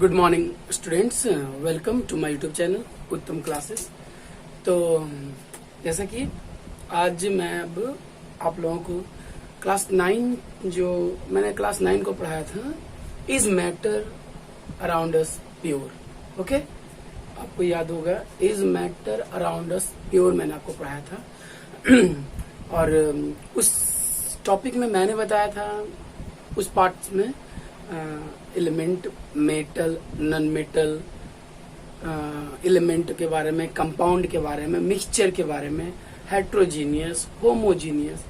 Good morning students, welcome to my YouTube channel Uttam classes. तो जैसा कि आज मैं अब आप लोगों को क्लास 9 जो मैंने क्लास 9 को पढ़ाया था, is matter around us pure. Okay, आपको याद होगा is matter around us pure मैंने आपको पढ़ाया था। और उस टॉपिक में मैंने बताया था, उस पार्ट में element, metal, non metal element के बारे में, कंपाउंड के बारे में, मिक्सचर के बारे में, हेट्रोजीनियस, होमोजीनियस,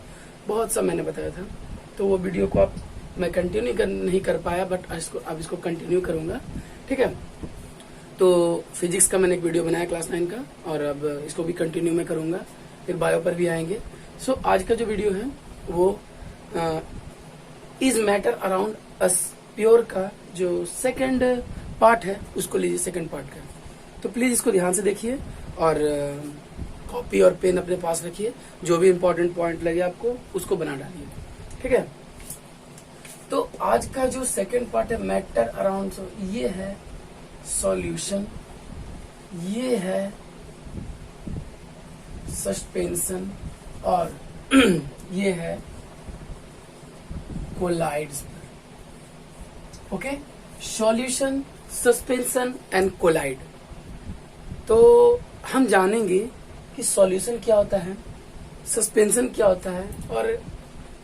बहुत सा मैंने बताया था। तो वो वीडियो को मैं कंटिन्यू नहीं कर पाया, बट अब इसको कंटिन्यू करूंगा। ठीक है, तो फिजिक्स का मैंने एक वीडियो बनाया क्लास 9 का, और अब इसको भी कंटिन्यू में करूंगा, फिर बायो पर भी आएंगे। सो आज का जो वीडियो है वो is matter around us pure का जो सेकंड पार्ट है, उसको लीजिए सेकंड पार्ट का। तो प्लीज इसको ध्यान से देखिए और कॉपी और पेन अपने पास रखिए, जो भी इंपॉर्टेंट पॉइंट लगे आपको उसको बना डालिए। ठीक है, तो आज का जो सेकंड पार्ट है मैटर अराउंड, ये है सॉल्यूशन, ये है सस्पेंशन, और ये है colloids. Okay, solution, suspension and colloid. तो हम जानेंगे कि सॉल्यूशन क्या होता है, सस्पेंशन क्या होता है और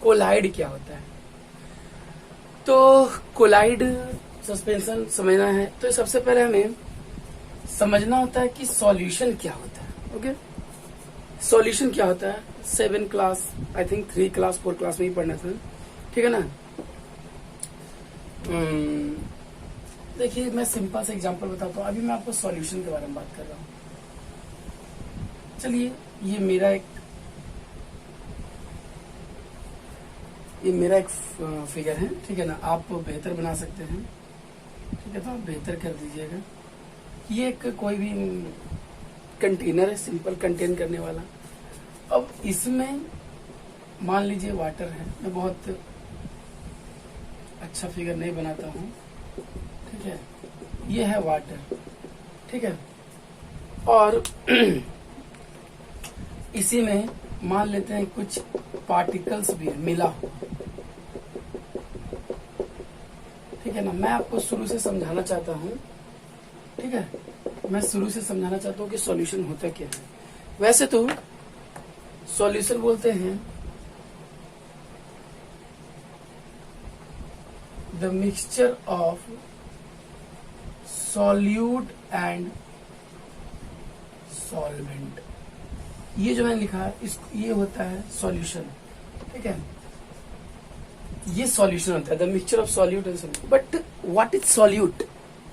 कोलाइड क्या होता है। तो कोलाइड, सस्पेंशन समझना है तो सबसे पहले हमें समझना होता है कि सॉल्यूशन क्या होता है। ओके, सॉल्यूशन क्या होता है 7 class, I think 3 class 4 class में ही पढ़ना था। ठीक है ना। देखिए, मैं सिंपल से एग्जांपल बताता हूँ। अभी मैं आपको सॉल्यूशन के बारे में बात कर रहा हूँ। चलिए, ये मेरा एक फिगर है। ठीक है ना, आप बेहतर बना सकते हैं। ठीक है, तो आप बेहतर कर दीजिएगा। ये एक कोई भी कंटेनर है, सिंपल कंटेन करने वाला। अब इसमें मान लीजिए वाटर है। मैं बहुत अच्छा फिगर नहीं बनाता हूँ। ठीक है, ये है वाटर। ठीक है, और इसी में मान लेते हैं कुछ पार्टिकल्स भी है मिला हुआ। ठीक है ना, मैं आपको शुरू से समझाना चाहता हूँ। ठीक है, मैं शुरू से समझाना चाहता हूँ कि सॉल्यूशन होता क्या है। वैसे तो सॉल्यूशन बोलते हैं the mixture of solute and solvent. ये जो मैंने लिखा है ये होता है सॉल्यूशन। ठीक है, ये सॉल्यूशन होता है the mixture of solute and solvent. But what is solute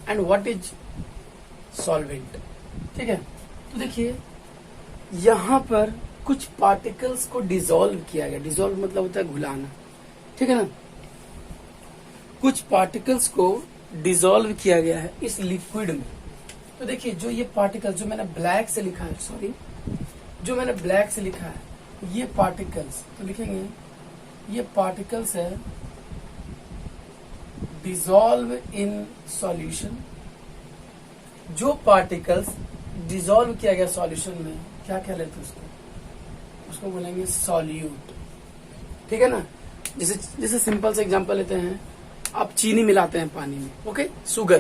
and what is solvent? ठीक है, तो देखिए यहां पर कुछ पार्टिकल्स को डिसॉल्व किया गया। डिसॉल्व मतलब होता है घुलाना। ठीक है ना, कुछ पार्टिकल्स को डिसॉल्व किया गया है इस लिक्विड में। तो देखिए, जो ये पार्टिकल्स जो मैंने ब्लैक से लिखा है, जो मैंने ब्लैक से लिखा है, ये पार्टिकल्स, तो लिखेंगे ये पार्टिकल्स है डिसॉल्व इन सॉल्यूशन। जो पार्टिकल्स डिसॉल्व किया गया सॉल्यूशन में, क्या कह लेते हैं उसको बोलेंगे सॉल्यूट। ठीक है ना। जैसे सिंपल से एग्जांपल लेते हैं, आप चीनी मिलाते हैं पानी में। ओके, शुगर,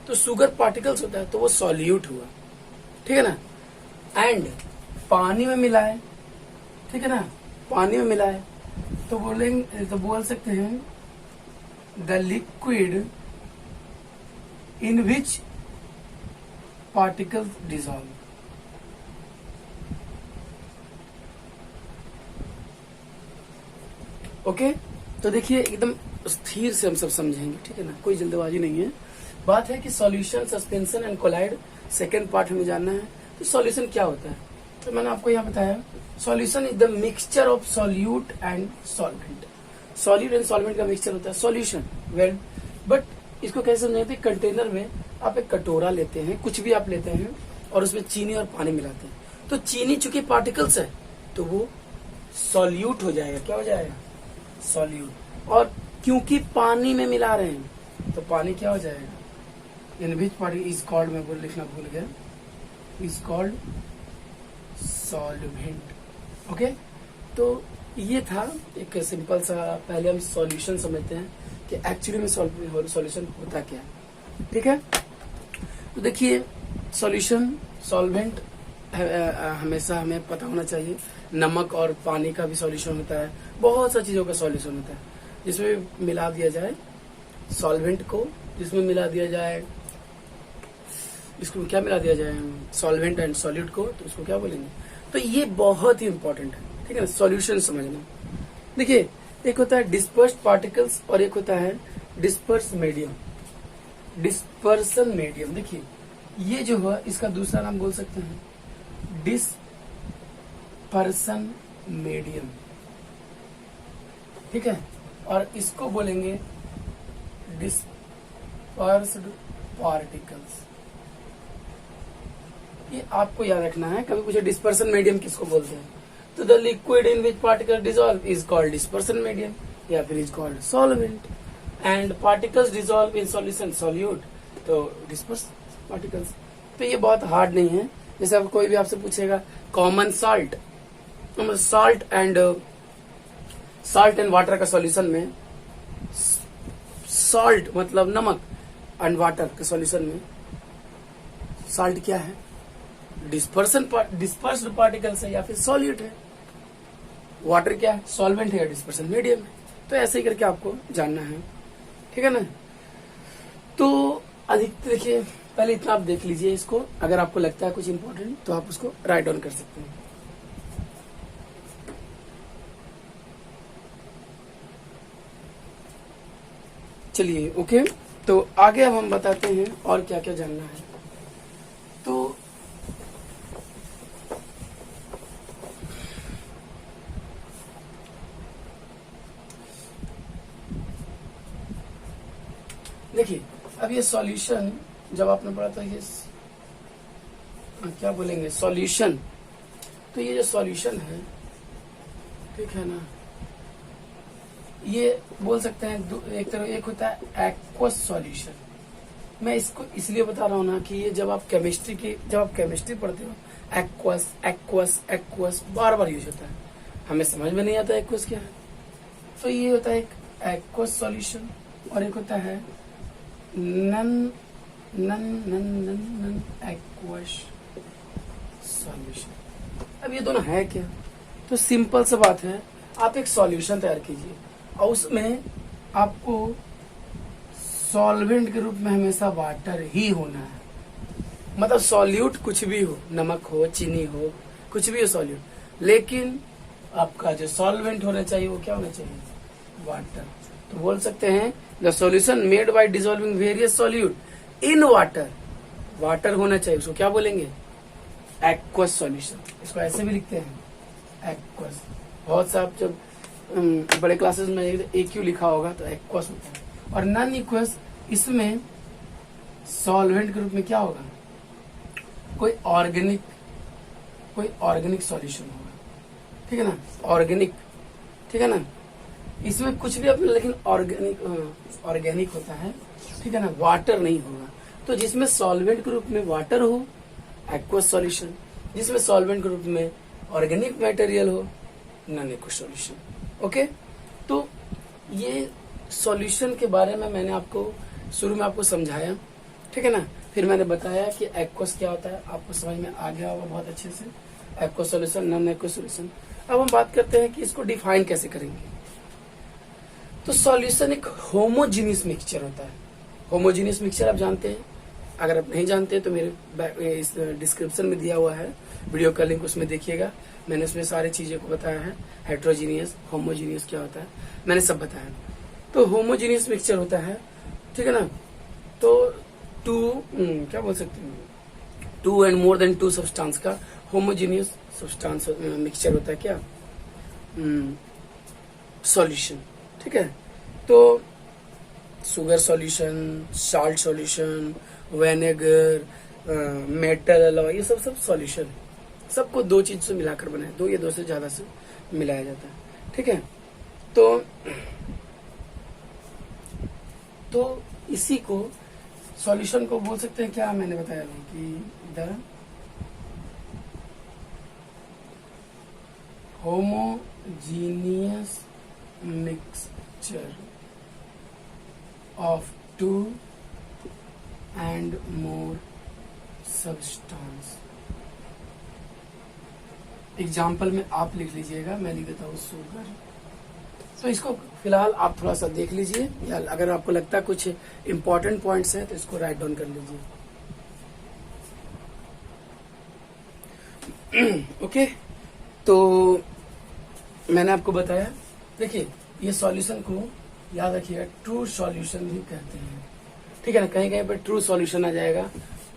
तो शुगर पार्टिकल्स होता है तो वो सॉल्यूट हुआ। ठीक है ना। एंड पानी में मिला है, ठीक है ना, पानी में मिला है तो बोल सकते हैं the liquid in which particles dissolve. Okay, तो देखिए एकदम स्थिर से हम सब समझेंगे। ठीक है ना, कोई जल्दबाजी नहीं है। बात है कि solution, suspension and colloid second part हमें जानना है। तो सॉल्यूशन क्या होता है, तो मैंने आपको यहाँ बताया solution is the mixture of solute and solvent. Solute and solvent का मिक्सचर होता है सॉल्यूशन। वेल, बट इसको कैसे समझाते हैं? कंटेनर में आप एक कटोरा लेते हैं, कुछ भी आप लेते हैं, और उसमें चीनी और पानी मिलाते हैं। तो चीनी चूंकि पार्टिकल्स है तो वो सॉल्यूट हो जाएगा। क्या हो जाएगा? सॉल्यूट। और क्योंकि पानी में मिला रहे हैं तो पानी क्या हो जाएगा? इन विच पार्टिकल इज कॉल्ड, मैं बोल लिखना भूल गया, इज कॉल्ड सॉल्वेंट। ओके, तो ये था एक सिंपल सा, पहले हम सॉल्यूशन समझते हैं कि एक्चुअली में सॉल्यूशन होता क्या है। ठीक है, तो देखिए सॉल्यूशन, सॉल्वेंट हमेशा हमें पता होना चाहिए। नमक और पानी का भी सॉल्यूशन होता है, बहुत सा चीजों का सॉल्यूशन होता है, जिसमें मिला दिया जाए सॉल्वेंट को, जिसमें मिला दिया जाए, इसको क्या मिला दिया जाए, सॉल्वेंट एंड सॉल्यूट को, तो उसको क्या बोलेंगे। तो ये बहुत ही इंपॉर्टेंट है, ठीक है ना, सॉल्यूशन समझना। देखिए एक होता है डिस्पर्स्ड पार्टिकल्स और एक होता है डिस्पर्स मीडियम, डिस्पर्सन मीडियम। देखिए ये जो है इसका दूसरा नाम बोल सकते हैं डिस्पर्सन मीडियम, ठीक है, और इसको बोलेंगे डिस्पर्स्ड पार्टिकल्स। ये आपको याद रखना है, कभी पूछे डिस्पर्सन मीडियम किसको बोलते हैं, तो the liquid in which particle dissolve is called dispersion medium, या फिर is called solvent, and particles dissolve in solution solute, तो डिस्पर्स पार्टिकल्स। तो ये बहुत हार्ड नहीं है, जैसे अब कोई भी आपसे पूछेगा common salt, salt and water का सॉल्यूशन में, सॉल्ट मतलब नमक एंड वाटर के सॉल्यूशन में सॉल्ट क्या है, डिस्पर्स्ड पार्टिकल्स है या फिर सॉल्यूट है, वाटर क्या है, सॉल्वेंट है या डिस्पर्सन मीडियम है। तो ऐसे ही करके आपको जानना है, ठीक है ना। तो अधिकतर देखिए पहले इतना आप देख लीजिए इसको, अगर आपको लगता है कुछ इंपॉर्टेंट तो आप उसको राइट डाउन कर सकते हैं। चलिए ओके, तो आगे अब हम बताते हैं और क्या क्या जानना है। तो देखिए अब ये सॉल्यूशन जब आपने पढ़ा था, ये क्या बोलेंगे सॉल्यूशन, तो ये जो सॉल्यूशन है, ठीक है ना, ये बोल सकते हैं एक तरह, एक होता है एक्वस सॉल्यूशन। मैं इसको इसलिए बता रहा हूँ ना कि ये जब आप केमिस्ट्री पढ़ते हो, एक्वस एक्वस एक्वस बार बार यूज होता है, हमें समझ में नहीं आता एक्वस क्या है। तो ये होता है एक एक्वस सॉल्यूशन और एक होता है नन नन नन नन नन एक्वस सॉल्यूशन। अब ये दोनों है क्या, तो सिंपल सा बात है, आप एक सॉल्यूशन तैयार कीजिए और उसमें आपको सॉल्वेंट के रूप में हमेशा वाटर ही होना है, मतलब सॉल्यूट कुछ भी हो, नमक हो, चीनी हो, कुछ भी हो सॉल्यूट, लेकिन आपका जो सॉल्वेंट होना चाहिए वो क्या होना चाहिए, वाटर। तो बोल सकते हैं the solution made by dissolving various solute in water, water होना चाहिए, उसको क्या बोलेंगे, एक्वस सॉल्यूशन। इसको ऐसे भी लिखते हैं एक्वस। बहुत सा आप जब बड़े क्लासेस में एक्यू लिखा होगा तो एक्वस होता है। और नॉन इक्वस, इसमें सॉल्वेंट के रूप में क्या होगा, कोई ऑर्गेनिक सॉल्यूशन होगा, ठीक है ना, ऑर्गेनिक, ठीक है ना, इसमें कुछ भी अपने, लेकिन ऑर्गेनिक होता है, ठीक है ना, वाटर नहीं होगा। तो जिसमें सॉल्वेंट के रूप में वाटर हो एक्वस सॉल्यूशन, जिसमें सॉल्वेंट के रूप में ऑर्गेनिक मटेरियल हो नॉन एक्वस सॉल्यूशन। ओके, तो ये सॉल्यूशन के बारे में मैंने आपको शुरू में आपको समझाया, ठीक है ना, फिर मैंने बताया कि एक्वस क्या होता है, आपको समझ में आ गया होगा बहुत अच्छे से, aqueous solution, non aqueous solution. अब हम बात करते हैं कि इसको डिफाइन कैसे करेंगे। तो सॉल्यूशन एक होमोजीनियस मिक्सचर होता है। होमोजीनियस मिक्सचर आप जानते हैं, अगर आप नहीं जानते तो मेरे इस डिस्क्रिप्शन में दिया हुआ है वीडियो का लिंक, उसमें देखिएगा, मैंने उसमें सारी चीजें को बताया है, हेट्रोजीनियस, होमोजीनियस क्या होता है, मैंने सब बताया। तो होमोजीनियस मिक्सचर होता है, ठीक है ना, तो क्या बोल सकते हैं, 2 एंड मोर देन 2 सब्सटेंस का होमोजीनियस सब्सटेंस मिक्सचर होता है क्या, सॉल्यूशन, ठीक है। तो sugar solution, salt solution, vinegar, metal alloy, ये सब सॉल्यूशन है, सबको 2 चीज से मिलाकर बनाए, 2 या 2 से ज्यादा से मिलाया जाता है, ठीक है। तो इसी को सॉल्यूशन को बोल सकते हैं क्या, मैंने बताया नहीं कि the homogeneous mixture of two and more substance. Example में आप लिख लीजिएगा, मैं लिख देता हूँ शुगर। तो इसको फिलहाल आप थोड़ा सा देख लीजिए, या अगर आपको लगता है कुछ इंपॉर्टेंट पॉइंट्स है तो इसको राइट डाउन कर लीजिए। ओके, तो मैंने आपको बताया, देखिए ये सॉल्यूशन को याद रखिएगा ट्रू सॉल्यूशन भी कहते हैं, ठीक है ना। कहीं कहीं पर ट्रू सॉल्यूशन आ जाएगा,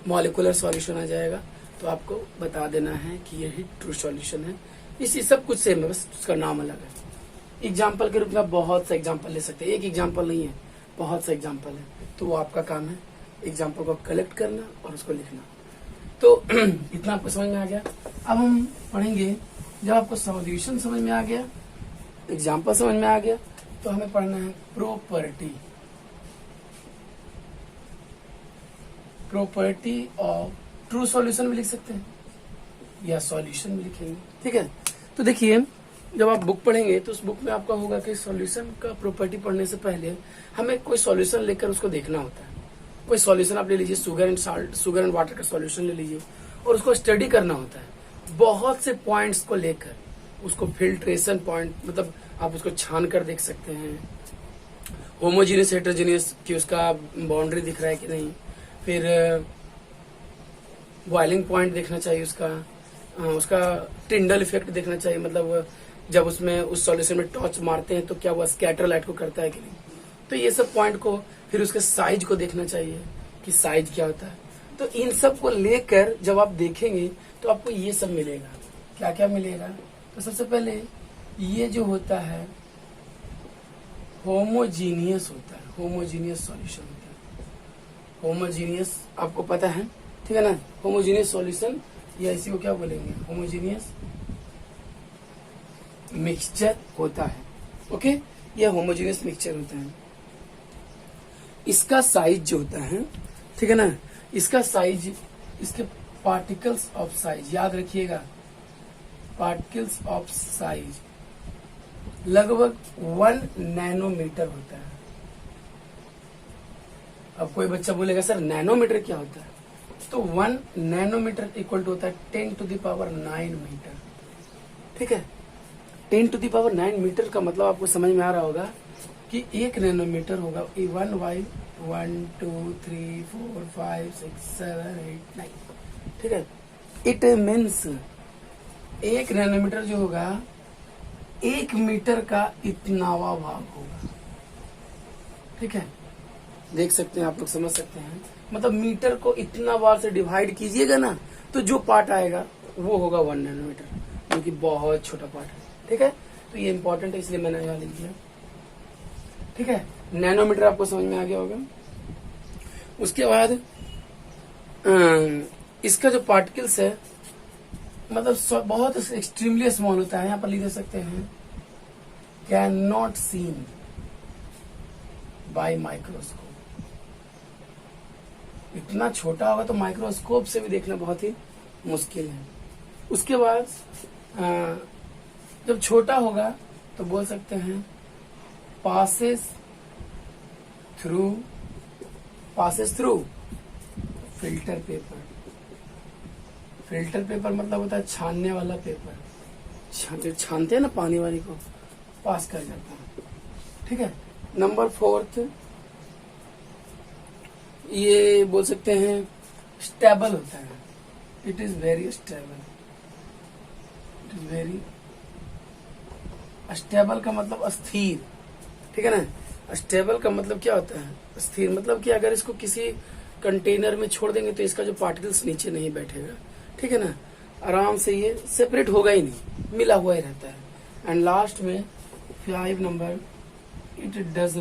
मॉलिक्यूलर सॉल्यूशन आ जाएगा, तो आपको बता देना है कि यही ट्रू सॉल्यूशन है। इसी सब कुछ सेम है, बस उसका नाम अलग है। एग्जाम्पल के रूप में आप बहुत सा एग्जाम्पल ले सकते हैं, एक एग्जाम्पल नहीं है, बहुत सा एग्जाम्पल है। तो वो आपका काम है एग्जाम्पल को कलेक्ट करना और उसको लिखना। तो इतना आपको समझ में आ गया। अब हम पढ़ेंगे, जब आपको सॉल्यूशन समझ में आ गया, एग्जाम्पल समझ में आ गया, तो हमें पढ़ना है property. Property of true solution भी लिख सकते हैं या सॉल्यूशन भी लिखेंगे, ठीक है। तो देखिए, जब आप बुक पढ़ेंगे तो उस बुक में आपका होगा कि सॉल्यूशन का प्रॉपर्टी पढ़ने से पहले हमें कोई सॉल्यूशन लेकर उसको देखना होता है। कोई सॉल्यूशन आप ले लीजिए, sugar and salt, sugar and water का सॉल्यूशन ले लीजिए, और उसको स्टडी करना होता है बहुत से पॉइंट्स को लेकर। उसको फिल्ट्रेशन पॉइंट, मतलब आप उसको छान कर देख सकते हैं, होमोजीनियस हेटेरोजीनियस की उसका बाउंड्री दिख रहा है कि नहीं, फिर बॉइलिंग पॉइंट देखना चाहिए उसका टिंडल इफेक्ट देखना चाहिए, मतलब जब उसमें उस सॉल्यूशन में टॉर्च मारते हैं तो क्या वो स्कैटर लाइट को करता है कि नहीं। तो ये सब पॉइंट को, फिर उसके साइज को देखना चाहिए कि साइज क्या होता है। तो इन सब को लेकर जब आप देखेंगे तो आपको ये सब मिलेगा। क्या क्या मिलेगा? तो सबसे पहले ये जो होता है होमोजीनियस होता है, होमोजीनियस सॉल्यूशन होता है। होमोजीनियस आपको पता है, ठीक है ना। होमोजीनियस सॉल्यूशन या इसी को क्या बोलेंगे, होमोजीनियस मिक्सचर होता है। ओके, यह होमोजीनियस मिक्सचर होता है। इसका साइज जो होता है, ठीक है ना, इसका साइज, इसके पार्टिकल्स ऑफ साइज याद रखिएगा, पार्टिकल्स ऑफ साइज लगभग 1 नैनोमीटर होता है। अब कोई बच्चा बोलेगा सर नैनोमीटर क्या होता है, तो 1 नैनोमीटर इक्वल टू होता है 10⁹ मीटर, ठीक है। 10⁹ मीटर का मतलब आपको समझ में आ रहा होगा कि 1 नैनोमीटर होगा 1 बाई 1 2 3 4 5 6 7 8 9, ठीक है। इट मीन्स 1 नैनोमीटर जो होगा 1 मीटर का इतनावा भाग होगा, ठीक है। देख सकते हैं आप लोग, समझ सकते हैं, मतलब मीटर को इतना बार से डिवाइड कीजिएगा ना, तो जो पार्ट आएगा वो होगा 1 नैनोमीटर, जो कि बहुत छोटा पार्ट है, ठीक है। तो ये इंपॉर्टेंट है, इसलिए मैंने यहाँ लिख दिया, ठीक है। नैनोमीटर आपको समझ में आ गया होगा। उसके बाद इसका जो पार्टिकल्स है, मतलब बहुत एक्सट्रीमली स्मॉल होता है। यहाँ पर लिख दे सकते हैं, can not seen by microscope. इतना छोटा होगा तो माइक्रोस्कोप से भी देखना बहुत ही मुश्किल है। उसके बाद जब छोटा होगा तो बोल सकते हैं passes through filter paper. Filter paper मतलब होता है छानने वाला पेपर, जो छानते हैं ना पानी वाली को, पास कर जाता है, ठीक है। नंबर 4, ये बोल सकते हैं स्टेबल होता है। It is very stable, it is very stable का मतलब अस्थिर, ठीक है ना। स्टेबल का मतलब क्या होता है, स्थिर, मतलब कि अगर इसको किसी कंटेनर में छोड़ देंगे तो इसका जो पार्टिकल्स नीचे नहीं बैठेगा, ठीक है ना, आराम से ये सेपरेट होगा ही नहीं, मिला हुआ ही रहता है। एंड लास्ट में 5 number, it does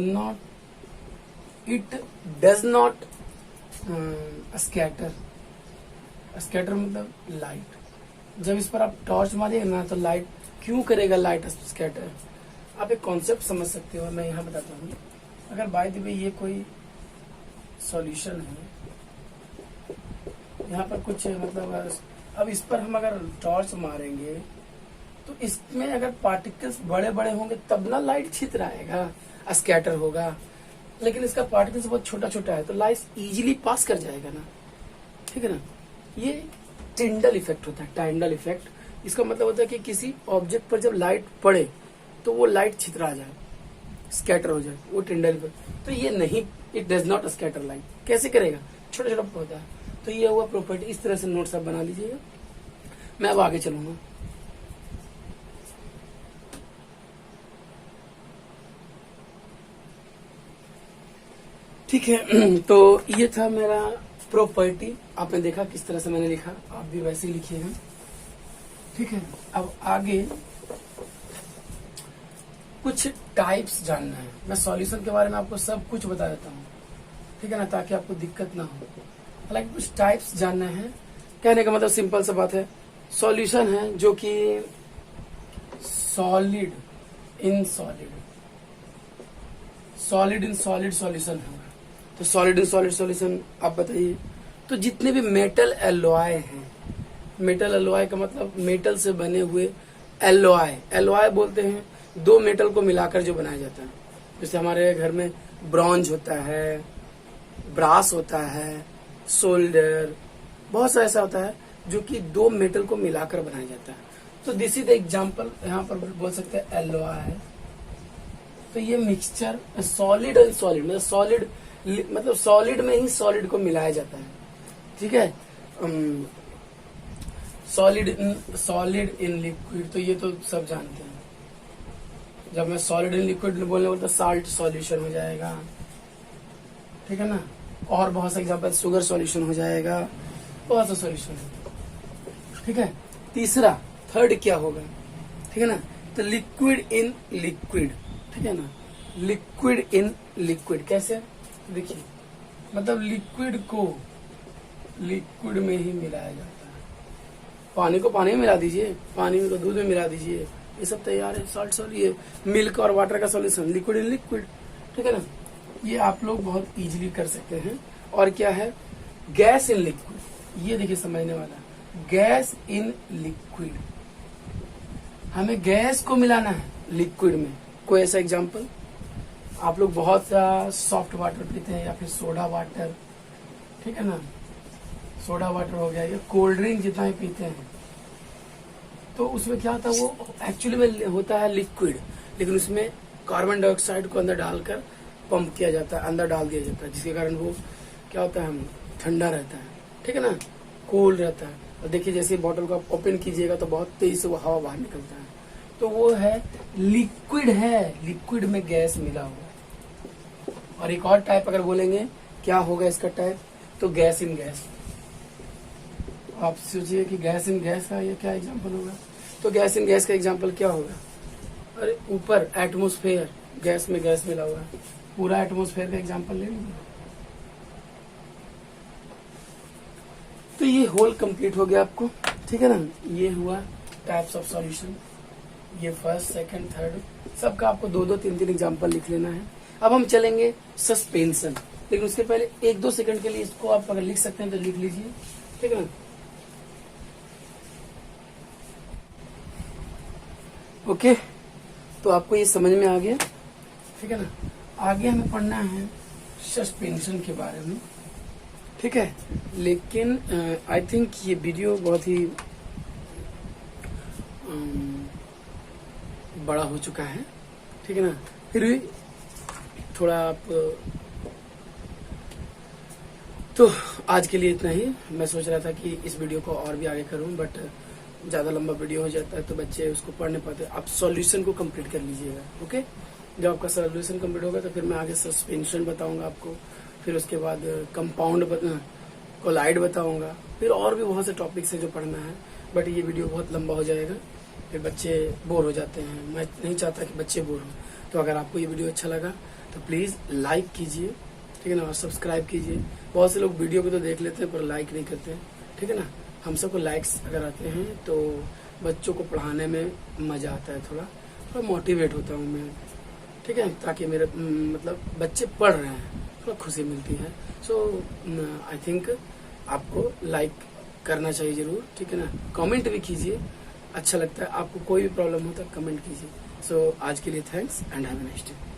not scatter. Scatter मतलब लाइट। जब इस पर आप टॉर्च मारिएगा ना तो लाइट क्यों करेगा, लाइट स्कैटर। आप एक कॉन्सेप्ट समझ सकते हो, मैं यहाँ बताता हूँ। अगर बाय द वे ये कोई सॉल्यूशन है। यहाँ पर कुछ मतलब अब इस पर हम अगर टॉर्च मारेंगे तो इसमें अगर पार्टिकल्स बड़े बड़े होंगे तब ना लाइट छितर आएगा, स्कैटर होगा। लेकिन इसका पार्टिकल्स बहुत छोटा छोटा है तो लाइट इजीली पास कर जाएगा ना, ठीक है ना। ये टिंडल इफेक्ट होता है, टाइंडल इफेक्ट। इसका मतलब होता है कि किसी ऑब्जेक्ट पर जब लाइट पड़े तो वो लाइट छितरा जाए, स्कैटर हो जाए, वो टिंडल इफेक्ट। तो ये नहीं, it does not scatter light. कैसे करेगा, छोटा छोटा होता है। तो ये हुआ प्रॉपर्टी। इस तरह से नोट्स आप बना लीजिएगा। मैं अब आगे चलूंगा। ठीक है, तो ये था मेरा प्रॉपर्टी। आपने देखा किस तरह से मैंने लिखा, आप भी वैसे ही लिखिएगा, ठीक है। अब आगे कुछ टाइप्स जानना है। मैं सॉल्यूशन के बारे में आपको सब कुछ बता देता हूँ, ठीक है ना, ताकि आपको दिक्कत ना हो। हालांकि कुछ टाइप्स जानना है, कहने का मतलब सिंपल सा बात है। सॉल्यूशन है जो कि solid in solid, solid in solid solution होगा। तो सॉलिड इन सॉलिड सॉल्यूशन आप बताइए। तो जितने भी मेटल एलॉय हैं, मेटल एलॉय का मतलब मेटल से बने हुए एलॉय, एलॉय बोलते हैं दो मेटल को मिलाकर जो बनाया जाता है। जैसे हमारे घर में ब्रॉन्ज होता है, ब्रास होता है, सोल्डर, बहुत सा ऐसा होता है जो कि दो मेटल को मिलाकर बनाया जाता है। तो दिस इज द एग्जांपल, यहाँ पर बोल सकते हैं एलॉय। तो ये मिक्सचर सॉलिड और सॉलिड मतलब सॉलिड मतलब सॉलिड में ही सॉलिड को मिलाया जाता है, ठीक है। सॉलिड इन लिक्विड, तो ये तो सब जानते हैं। जब मैं सॉलिड इन लिक्विड बोलने बोलता साल्ट सॉल्यूशन हो जाएगा, ठीक है ना। और बहुत से एग्जांपल, शुगर सॉल्यूशन हो जाएगा, बहुत सा सॉल्यूशन है, ठीक है। तीसरा, थर्ड क्या होगा, ठीक है ना। तो लिक्विड इन लिक्विड, ठीक है ना। लिक्विड इन लिक्विड कैसे, देखिए, मतलब लिक्विड को लिक्विड में ही मिलाया जाता है। पानी को पानी में मिला दीजिए, पानी को दूध में मिला दीजिए, ये सब तैयार है। सॉल्ट सॉल्ट, ये मिल्क और वाटर का सॉल्यूशन, लिक्विड इन लिक्विड, ठीक है ना। ये आप लोग बहुत इजीली कर सकते हैं। और क्या है, गैस इन लिक्विड, ये देखिए समझने वाला, गैस इन लिक्विड, हमें गैस को मिलाना है लिक्विड में। कोई ऐसा एग्जांपल, आप लोग बहुत सॉफ्ट वाटर पीते हैं या फिर सोडा वाटर, ठीक है ना, सोडा वाटर हो गया, या कोल्ड ड्रिंक जितना ही पीते हैं, तो उसमें क्या होता है, वो एक्चुअली में होता है लिक्विड, लेकिन उसमें कार्बन डाइऑक्साइड को अंदर डालकर पंप किया जाता है, अंदर डाल दिया जाता है, जिसके कारण वो क्या होता है, ठंडा रहता है, ठीक है ना, कूल रहता है। और देखिए जैसे बॉटल को आप ओपन कीजिएगा तो बहुत तेज से वो हवा बाहर निकलता है, तो वो है लिक्विड, है लिक्विड में गैस मिला हुआ। और एक और टाइप अगर बोलेंगे क्या होगा इसका टाइप, तो गैस इन गैस। आप सोचिए कि गैस इन गैस का ये क्या एग्जांपल होगा, तो गैस इन गैस का एग्जांपल क्या होगा, अरे ऊपर एटमॉस्फेयर, गैस में गैस मिला हुआ है, पूरा एटमॉस्फेयर का एग्जांपल ले लीजिए। तो ये होल कंप्लीट हो गया आपको, ठीक है ना। ये हुआ टाइप्स ऑफ सॉल्यूशन, ये फर्स्ट सेकंड थर्ड, सबका आपको दो दो तीन तीन एग्जांपल लिख लेना है। अब हम चलेंगे सस्पेंशन, लेकिन उसके पहले एक दो सेकंड के लिए इसको आप अगर लिख सकते हैं तो लिख लीजिए, ठीक है ना। ओके, तो आपको ये समझ में आ गया, ठीक है ना। आगे हमें पढ़ना है सस्पेंशन के बारे में, ठीक है। लेकिन आई थिंक ये वीडियो बहुत ही बड़ा हो चुका है, ठीक है ना। फिर भी थोड़ा आप, तो आज के लिए इतना ही। मैं सोच रहा था कि इस वीडियो को और भी आगे करूं, बट ज्यादा लंबा वीडियो हो जाता है तो बच्चे उसको पढ़ नहीं पाते। आप सॉल्यूशन को कंप्लीट कर लीजिएगा, ओके। जब आपका सॉल्यूशन कंप्लीट होगा तो फिर मैं आगे सस्पेंशन बताऊंगा आपको, फिर उसके बाद कंपाउंड कोलाइड बताऊंगा, फिर और भी बहुत से टॉपिक्स है जो पढ़ना है, बट ये वीडियो बहुत लंबा हो जाएगा, फिर बच्चे बोर हो जाते हैं। मैं नहीं चाहता कि बच्चे बोर हों। तो अगर आपको ये वीडियो अच्छा लगा तो प्लीज लाइक कीजिए, ठीक है ना, और सब्सक्राइब कीजिए। बहुत से लोग वीडियो को तो देख लेते हैं पर लाइक नहीं करते हैं, ठीक है ना। हम सबको लाइक्स अगर आते हैं तो बच्चों को पढ़ाने में मजा आता है, थोड़ा मोटिवेट होता हूँ मैं, ठीक है, ताकि मेरे मतलब बच्चे पढ़ रहे हैं, थोड़ा खुशी मिलती है। सो आई थिंक आपको लाइक करना चाहिए जरूर, ठीक है ना। कमेंट भी कीजिए, अच्छा लगता है। आपको कोई भी प्रॉब्लम हो तो कमेंट कीजिए। सो आज के लिए thanks and have a nice day.